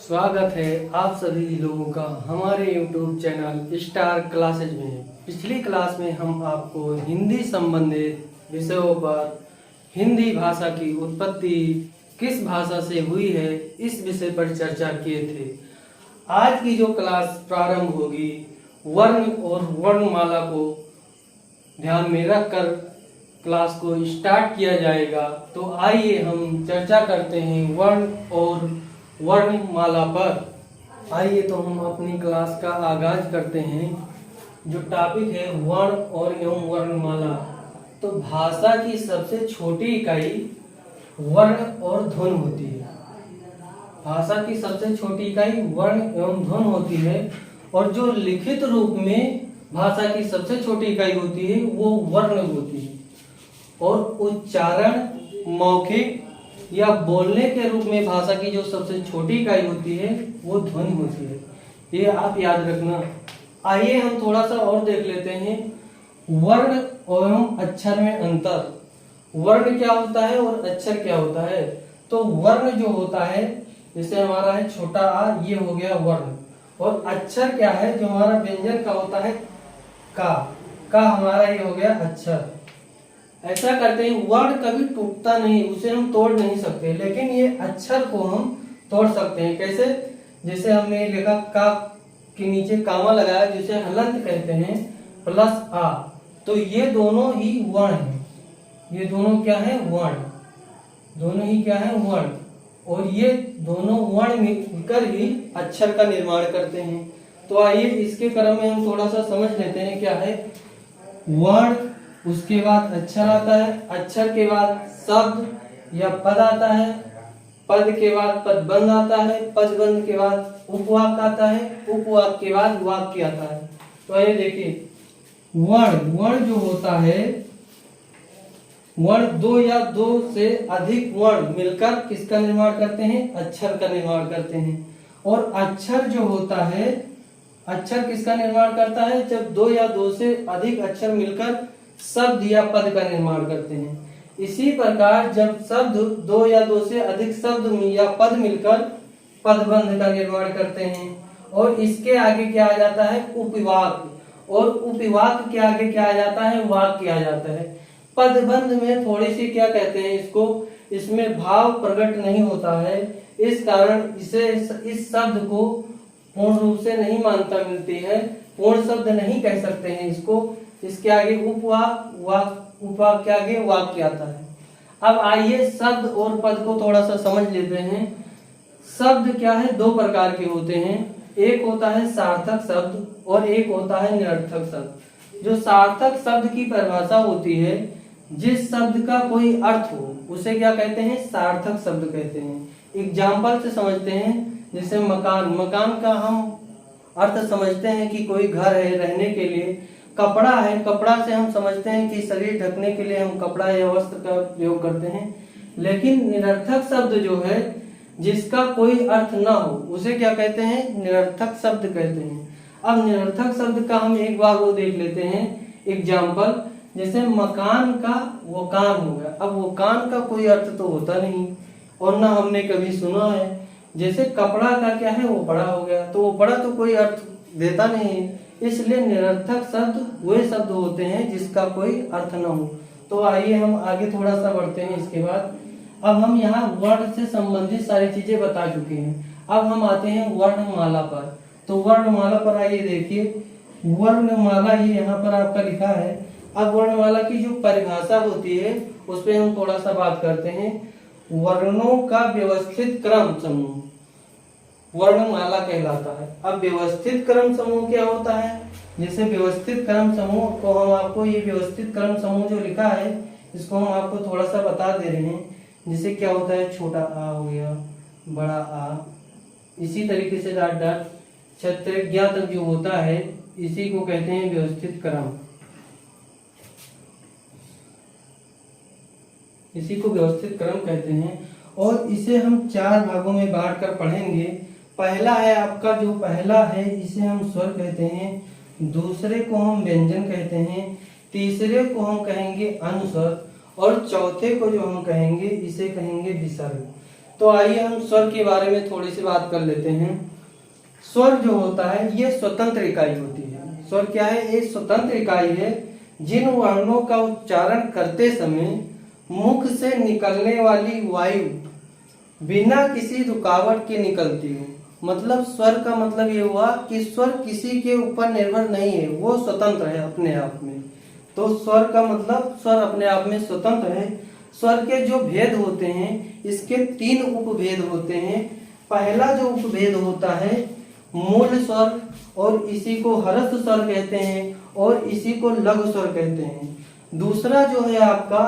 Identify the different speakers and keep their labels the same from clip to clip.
Speaker 1: स्वागत है आप सभी लोगों का हमारे YouTube चैनल स्टार क्लासेज में। पिछली क्लास में हम आपको हिंदी संबंधित विषयों पर हिंदी भाषा की उत्पत्ति किस भाषा से हुई है इस विषय पर चर्चा किए थे। आज की जो क्लास प्रारंभ होगी वर्ण और वर्णमाला को ध्यान में रखकर क्लास को स्टार्ट किया जाएगा। तो आइए हम चर्चा करते हैं वर्ण और वर्णमाला पर। आइए तो हम अपनी क्लास का आगाज करते हैं। जो टॉपिक है वर्ण और एवं वर्णमाला। तो भाषा की सबसे छोटी इकाई वर्ण और ध्वनि होती है। भाषा की सबसे छोटी इकाई वर्ण एवं ध्वनि होती है और जो लिखित रूप में भाषा की सबसे छोटी इकाई होती है वो वर्ण होती है और उच्चारण मौखिक या बोलने के रूप में भाषा की जो सबसे छोटी इकाई होती है वो ध्वनि होती है। ये आप याद रखना। आइए हम थोड़ा सा और देख लेते हैं वर्ण एवं अक्षर में अंतर। वर्ण क्या होता है और अक्षर क्या होता है। तो वर्ण जो होता है जैसे हमारा है छोटा आ, ये हो गया वर्ण। और अक्षर क्या है जो हमारा व्यंजन का होता है का हमारा ये हो गया अक्षर। ऐसा करते हैं वर्ण कभी टूटता नहीं, उसे हम तोड़ नहीं सकते, लेकिन ये अक्षर को हम तोड़ सकते हैं। कैसे? जैसे हमने लिखा का के नीचे कामा लगाया जिसे हलंत कहते हैं प्लस आ, तो ये दोनों ही वर्ण हैं। ये दोनों क्या है? वर्ण। दोनों ही क्या है? वर्ण। और ये दोनों वर्ण मिलकर ही अक्षर का निर्माण करते हैं। तो आइए इसके क्रम में हम थोड़ा सा समझ लेते हैं क्या है वर्ण। उसके बाद अक्षर आता है, अक्षर के बाद शब्द या पद आता है, पद के बाद पदबंध आता है, पदबंध के बाद उपवाक्य आता है, उपवाक्य के बाद वाक्य आता है। तो ये देखिए वर्ण जो होता है वर्ण दो या दो से अधिक वर्ण मिलकर किसका निर्माण करते हैं? अक्षर का निर्माण करते हैं। और अक्षर जो होता है अक्षर किसका निर्माण करता है? जब दो या दो से अधिक अक्षर मिलकर शब्द या पद का निर्माण करते हैं। इसी प्रकार जब शब्द दो या दो से अधिक शब्द या पद मिलकर पदबंध का निर्माण करते हैं। और इसके आगे क्या आ जाता है? उपवाक्य। और उपवाक्य के आगे क्या आ जाता है? वाक्य आ जाता है। पदबंध में थोड़ी सी क्या कहते हैं इसको, इसमें भाव प्रकट नहीं होता है, इस कारण इसे इस शब्द को पूर्ण रूप से नहीं मान्यता मिलती है, पूर्ण शब्द नहीं कह सकते हैं इसको। इसके आगे उपवाक्य के आगे वाक्य आता है। अब आइए शब्द और पद को थोड़ा सा समझ लेते हैं। शब्द क्या है? दो प्रकार के होते हैं। एक होता है सार्थक शब्द और एक होता है निरर्थक शब्द। जो सार्थक शब्द की परिभाषा होती है, जिस शब्द का कोई अर्थ हो उसे क्या कहते हैं? सार्थक शब्द कहते हैं। एग्जाम्पल से समझते हैं, जैसे मकान। मकान का हम अर्थ समझते हैं कि कोई घर है रहने के लिए। कपड़ा है, कपड़ा से हम समझते हैं कि शरीर ढकने के लिए हम कपड़ा या वस्त्र का प्रयोग करते हैं। लेकिन निरर्थक शब्द जो है जिसका कोई अर्थ ना हो उसे क्या कहते हैं? निरर्थक शब्द कहते हैं। अब निरर्थक शब्द का हम एक बार वो देख लेते हैं एग्जाम्पल। जैसे मकान का वकान हो गया। अब वकान का कोई अर्थ तो होता नहीं और ना हमने कभी सुना है। जैसे कपड़ा का क्या है? वो बड़ा हो गया, तो वो बड़ा तो कोई अर्थ देता नहीं है। इसलिए निरर्थक शब्द वे शब्द होते हैं जिसका कोई अर्थ न हो। तो आइए हम आगे थोड़ा सा बढ़ते हैं। इसके बाद अब हम यहाँ वर्ण से संबंधित सारी चीजें बता चुके हैं। अब हम आते हैं वर्णमाला पर। तो वर्णमाला पर आइए देखिए वर्णमाला ये यहाँ पर आपका लिखा है। अब वर्णमाला की जो परिभाषा होती है उस पर हम थोड़ा सा बात करते हैं। वर्णों का व्यवस्थित क्रम समूह वर्णमाला कहलाता है। अब व्यवस्थित क्रम समूह क्या होता है? जैसे व्यवस्थित क्रम समूह को हम आपको ये व्यवस्थित क्रम समूह जो लिखा है इसको हम आपको थोड़ा सा बता दे रहे हैं। जैसे क्या होता है? छोटा आ हो गया, बड़ा आ, इसी तरीके से डॉट डॉट क्षत्रज्ञ तक जो होता है इसी को कहते हैं व्यवस्थित क्रम। इसी को व्यवस्थित क्रम कहते हैं। और इसे हम चार भागों में बांटकर पढ़ेंगे। पहला है आपका जो पहला है इसे हम स्वर कहते हैं, दूसरे को हम व्यंजन कहते हैं, तीसरे को हम कहेंगे अनुस्वर और चौथे को जो हम कहेंगे इसे कहेंगे विसर्ग। तो आइए हम स्वर के बारे में थोड़ी सी बात कर लेते हैं। स्वर जो होता है ये स्वतंत्र इकाई होती है। स्वर क्या है? एक स्वतंत्र इकाई है जिन वर्णों का उच्चारण करते समय मुख से निकलने वाली वायु बिना किसी रुकावट के निकलती हो। मतलब स्वर का मतलब ये हुआ कि स्वर किसी के ऊपर निर्भर नहीं है, वो स्वतंत्र है अपने आप में। तो स्वर का मतलब स्वर अपने आप में स्वतंत्र है। स्वर के जो भेद होते हैं, इसके 3 उपभेद होते हैं। पहला जो उपभेद होता है मूल स्वर, और इसी को हरस्थ स्वर कहते हैं, और इसी को लघु स्वर कहते हैं। दूसरा जो है आपका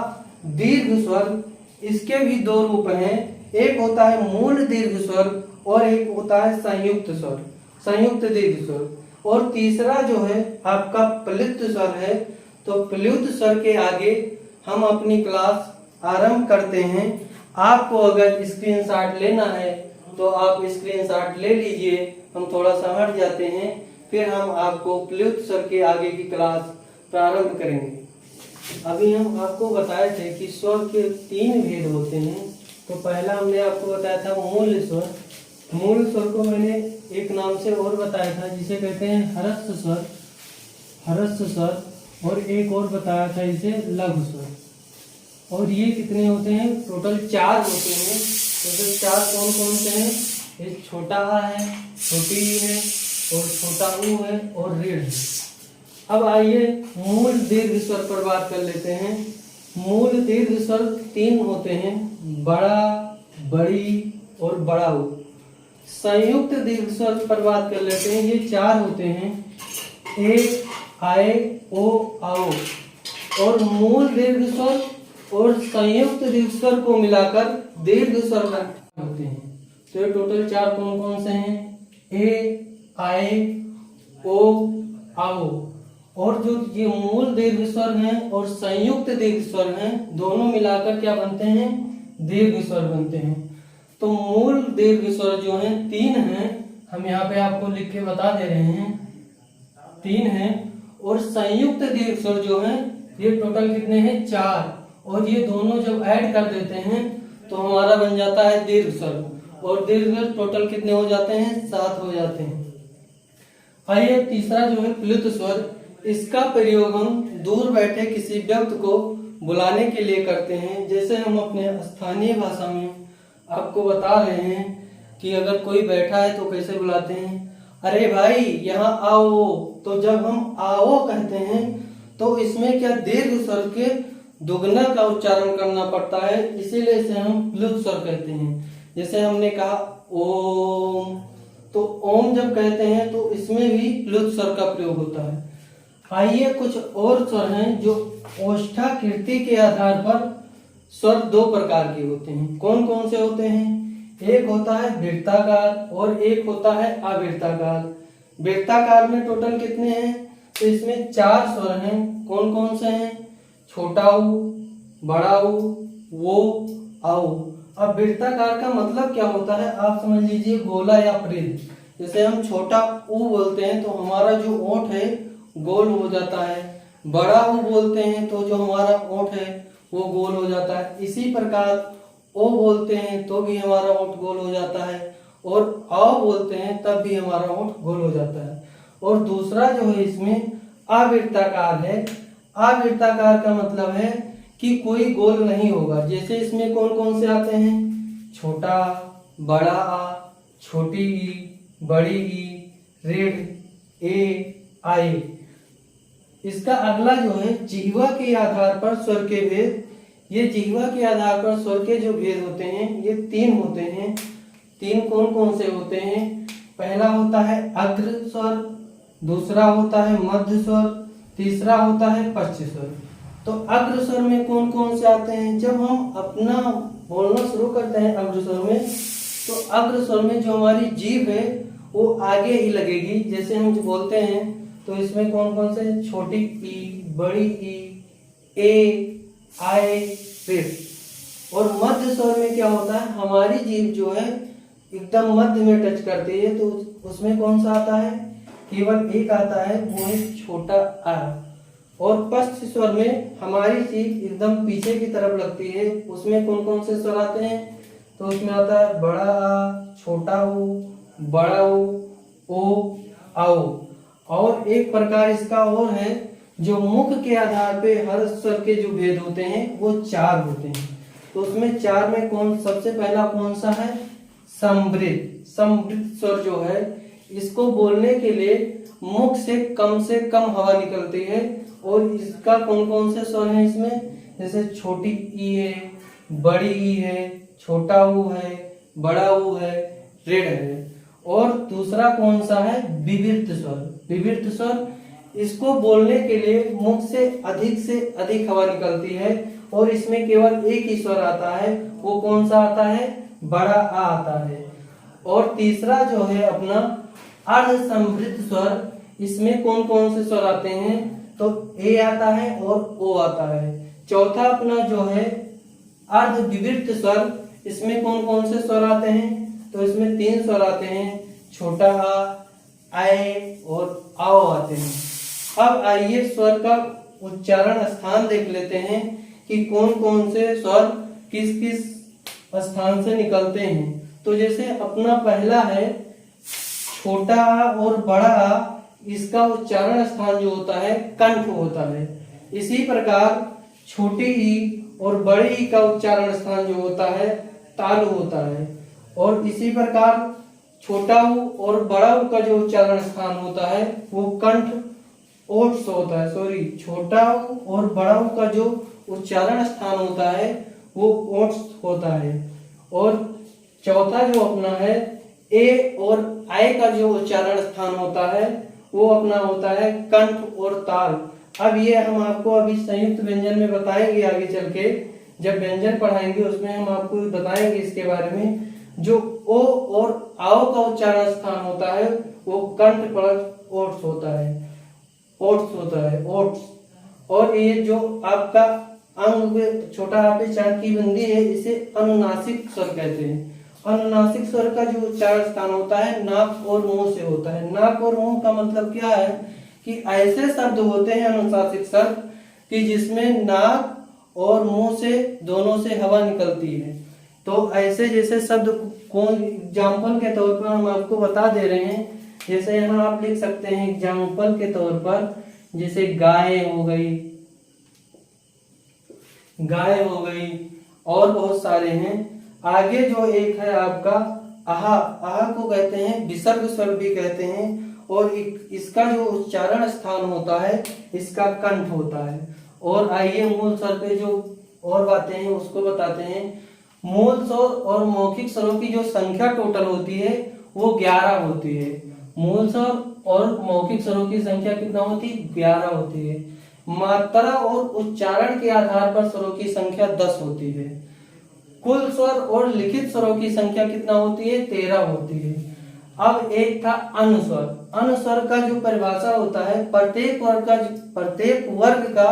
Speaker 1: दीर्घ स्वर, इसके भी 2 रूप हैं। एक होता है मूल दीर्घ स्वर और एक होता है संयुक्त स्वर, संयुक्त दीर्घ स्वर। और तीसरा जो है आपका प्लुत स्वर है। तो प्लुत स्वर के आगे हम अपनी क्लास आरंभ करते हैं। आपको अगर स्क्रीनशॉट लेना है तो आप स्क्रीनशॉट ले लीजिए, हम थोड़ा सा हट जाते हैं, फिर हम आपको प्लुत स्वर के आगे की क्लास प्रारंभ करेंगे। अभी हम आपको बताए थे कि स्वर के 3 भेद होते हैं। तो पहला हमने आपको बताया था मूल स्वर। मूल स्वर को मैंने एक नाम से और बताया था जिसे कहते हैं हरस्थ स्वर, हरस्थ स्वर, और एक और बताया था इसे लघु स्वर। और ये कितने होते हैं? टोटल 4 होते हैं। टोटल 4 कौन कौन से हैं? एक छोटा आ है, छोटी ई है, और छोटा ऊ है, और ऋण है। अब आइए मूल दीर्घ स्वर पर बात कर लेते हैं। मूल दीर्घ स्वर 3 होते हैं, बड़ा, बड़ी और बड़ा ऊ। संयुक्त दीर्घ स्वर पर बात कर लेते हैं, ये 4 होते हैं, ए, आए, ओ, आओ। और मूल दीर्घ स्वर और संयुक्त दीर्घ स्वर को मिलाकर दीर्घ स्वर होते हैं। तो ये टोटल 4 कौन कौन से हैं? ए, आए, ओ, आओ। और जो ये मूल दीर्घ स्वर हैं और संयुक्त दीर्घ स्वर हैं, दोनों मिलाकर क्या बनते हैं? दीर्घ स्वर बनते हैं। तो मूल दीर्घ स्वर जो हैं 3 हैं, हम यहाँ पे आपको लिख के बता दे रहे हैं, 3 हैं। और संयुक्त दीर्घ स्वर जो हैं ये टोटल कितने हैं? 4। और ये दोनों जब ऐड कर देते हैं तो हमारा बन जाता है दीर्घ स्वर। और दीर्घ स्वर टोटल कितने हो जाते हैं? 7 हो जाते हैं। आइए तीसरा जो है प्लुत स्वर, इसका प्रयोग हम दूर बैठे किसी व्यक्ति को बुलाने के लिए करते हैं। जैसे हम अपने स्थानीय भाषा में आपको बता रहे हैं कि अगर कोई बैठा है तो कैसे बुलाते हैं? अरे भाई यहाँ आओ। तो जब हम आओ कहते हैं तो इसमें क्या दीर्घ स्वर के दुगना का उच्चारण करना पड़ता है, इसीलिए इसे हम प्लुत स्वर कहते हैं। जैसे हमने कहा ओम, तो ओम जब कहते हैं तो इसमें भी प्लुत स्वर का प्रयोग होता है। आइए कुछ और स्वर हैं जो ओष्ठाकृति के आधार पर स्वर 2 प्रकार के होते हैं। कौन कौन से होते हैं? एक होता है वृत्ताकार और एक होता है अवृत्ताकार। वृत्ताकार में टोटल कितने हैं? तो इसमें 4 स्वर हैं। कौन कौन से हैं? छोटा ऊ, बड़ा ऊ, वो, आओ। अब वृत्ताकार का मतलब क्या होता है आप समझ लीजिए, गोला या परिध। जैसे हम छोटा ऊ बोलते हैं तो हमारा जो ओंठ है गोल हो जाता है, बड़ा ऊ बोलते हैं तो जो हमारा ओंठ है वो गोल हो जाता है। इसी प्रकार ओ बोलते हैं तो भी हमारा ओंठ गोल हो जाता है, और आओ बोलते हैं तब भी हमारा ओंठ गोल हो जाता है। और दूसरा जो है इसमें अवृत्ताकार है। अवृत्ताकार का मतलब है कि कोई गोल नहीं होगा। जैसे इसमें कौन कौन से आते हैं? छोटा, बड़ा आ, छोटी ई, बड़ी ई, ऋण, ए, आई। इसका अगला जो है जिह्वा के आधार पर स्वर के भेद। ये जिह्वा के आधार पर स्वर के जो भेद होते हैं ये 3 होते हैं। 3 कौन कौन से होते हैं? पहला होता है अग्र स्वर, दूसरा होता है मध्य स्वर, तीसरा होता है पश्च स्वर। तो अग्र स्वर में कौन कौन से आते हैं? जब हम अपना बोलना शुरू करते हैं अग्र स्वर में, तो अग्र स्वर में जो हमारी जीभ है वो आगे ही लगेगी। जैसे हम जो बोलते हैं तो इसमें कौन कौन से? छोटी ई, बड़ी ई, ए, आए, ऋ। और मध्य स्वर में क्या होता है? हमारी जीभ जो है एकदम मध्य में टच करती है, तो उसमें कौन सा आता है? केवल एक आता है, वो है छोटा आ। और पश्च स्वर में हमारी जीभ एकदम पीछे की तरफ लगती है, उसमें कौन कौन से स्वर आते हैं? तो उसमें आता है बड़ा आ, छोटा ऊ, बड़ा ऊ, ओ, आओ। और एक प्रकार इसका और है, जो मुख के आधार पे हर स्वर के जो भेद होते हैं वो 4 होते हैं। तो उसमें 4 में सबसे पहला कौन सा है? समृद्ध। समृद्ध स्वर जो है, इसको बोलने के लिए मुख से कम हवा निकलती है। और इसका कौन कौन से स्वर है इसमें? जैसे छोटी ई है, बड़ी ई है, छोटा ऊ है, बड़ा ऊ है, ऋण है। और दूसरा कौन सा है? विवृत स्वर। विवृत स्वर, इसको बोलने के लिए मुख से अधिक हवा निकलती है और इसमें केवल एक ही स्वर आता है। वो कौन सा आता है? बड़ा आ आता है। और तीसरा जो है अपना अर्ध समृद्ध स्वर, इसमें कौन कौन से स्वर आते हैं? तो ए आता है और ओ आता है। चौथा अपना जो है अर्ध विवृत स्वर, इसमें कौन कौन से स्वर आते हैं? तो इसमें 3 स्वर आते हैं, छोटा आ, आए और आओ आते हैं। अब आइए स्वर का उच्चारण स्थान देख लेते हैं कि कौन कौन से स्वर किस किस स्थान से निकलते हैं। तो जैसे अपना पहला है छोटा आ और बड़ा आ, इसका उच्चारण स्थान जो होता है कंठ होता है। इसी प्रकार छोटी ई और बड़ी ई का उच्चारण स्थान जो होता है तालु होता है। और इसी प्रकार छोटा ऊ और बड़ा ऊ का जो उच्चारण स्थान होता है वो कंठ ओट्स होता है। सॉरी, छोटा ऊ और बड़ा ऊ का जो उच्चारण स्थान होता है वो ओट्स होता है। और चौथा जो अपना है ए और आय का जो उच्चारण स्थान होता है वो अपना होता है कंठ और ताल। अब ये हम आपको अभी संयुक्त व्यंजन में बताएंगे, आगे चल के जब व्यंजन पढ़ाएंगे उसमें हम आपको बताएंगे इसके बारे में। जो ओ और आओ का उच्चारण स्थान होता है वो कंठ प्लस ओट्स होता है, ओट्स। और ये जो आपका अंग छोटा पे चांद की बंदी है, इसे अनुनासिक स्वर कहते हैं। अनुनासिक स्वर का जो उच्चारण स्थान होता है नाक और मुंह से होता है। नाक और मुंह का मतलब क्या है कि ऐसे शब्द होते हैं अनुनासिक शब्द कि जिसमें नाक और मुंह से दोनों से हवा निकलती है। तो ऐसे जैसे शब्द कौन एग्जाम्पल के तौर पर हम आपको बता दे रहे हैं। जैसे यहाँ आप लिख सकते हैं एग्जाम्पल के तौर पर, जैसे गाय हो गई और बहुत सारे हैं। आगे जो एक है आपका आहा, आहा को कहते हैं विसर्ग स्वर भी कहते हैं। और इसका जो उच्चारण स्थान होता है इसका कंठ होता है। और आइए मूल स्वर पे जो और बातें हैं उसको बताते हैं। मूल स्वर और मौखिक स्वरों की जो संख्या टोटल होती है वो 11 होती है। मूल स्वर और मौखिक स्वरों की संख्या कितना होती है? 11 होती है। मात्रा और उच्चारण के आधार पर स्वरों की संख्या 10 होती है। कुल स्वर और लिखित स्वरों की संख्या कितना होती है? 13 होती है। अब एक था अनुस्वर। अनुस्वर का जो परिभाषा होता है, प्रत्येक वर्ग का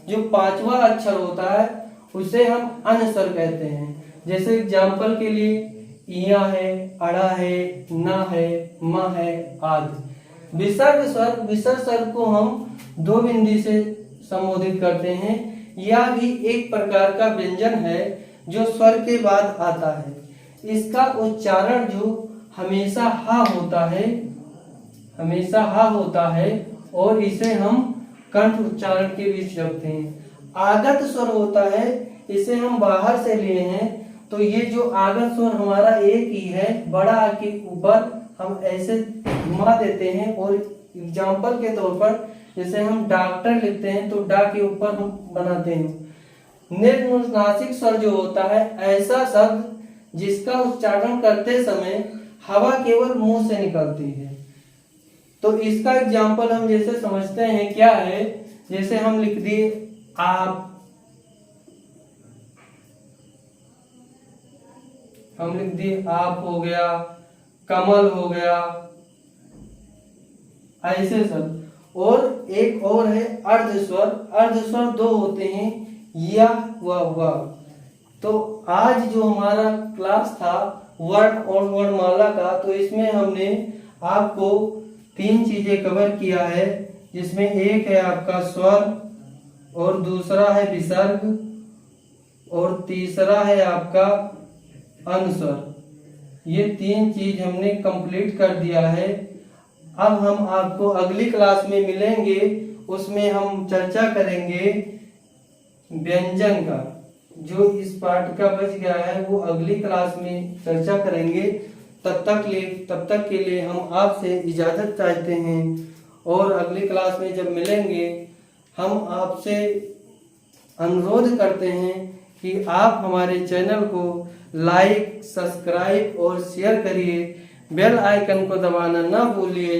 Speaker 1: जो 5वां अक्षर होता है उसे हम अनुस्वर कहते हैं। जैसे एग्जाम्पल के लिए इया है, अड़ा है, ना है, म है आदि। विसर्ग स्वर को हम 2 बिंदी से संबोधित करते हैं। यह भी एक प्रकार का व्यंजन है जो स्वर के बाद आता है। इसका उच्चारण जो हमेशा हा होता है और इसे हम कंठ उच्चारण के बीच रखते हैं। आगत स्वर होता है, इसे हम बाहर से लिए हैं। तो ये जो आगत स्वर हमारा एक ही है, बड़ा के ऊपर हम ऐसे घुमा देते हैं। और एग्जाम्पल के तौर पर जैसे हम डॉक्टर लिखते हैं तो डा के ऊपर हम बनाते हैं। निर्नुनासिक स्वर जो होता है ऐसा शब्द जिसका उच्चारण करते समय हवा केवल मुंह से निकलती है। तो इसका एग्जाम्पल हम जैसे समझते हैं क्या है, जैसे हम लिख दिए आप, हो गया, कमल हो गया, ऐसे सब। और एक और है अर्धस्वर। अर्धस्वर 2 होते हैं, या व। तो आज जो हमारा क्लास था वर्ण और वर्णमाला का, तो इसमें हमने आपको 3 चीजें कवर किया है, जिसमें एक है आपका स्वर और दूसरा है विसर्ग और तीसरा है आपका अनुस्वर। ये 3 चीज हमने कंप्लीट कर दिया है। अब हम आपको अगली क्लास में मिलेंगे, उसमें हम चर्चा करेंगे व्यंजन का। जो इस पार्ट का बच गया है वो अगली क्लास में चर्चा करेंगे। तब तक के लिए हम आपसे इजाजत चाहते हैं, और अगली क्लास में जब मिलेंगे हम आपसे अनुरोध करते हैं कि आप हमारे चैनल को लाइक, सब्सक्राइब और शेयर करिए। बेल आइकन को दबाना ना भूलिए।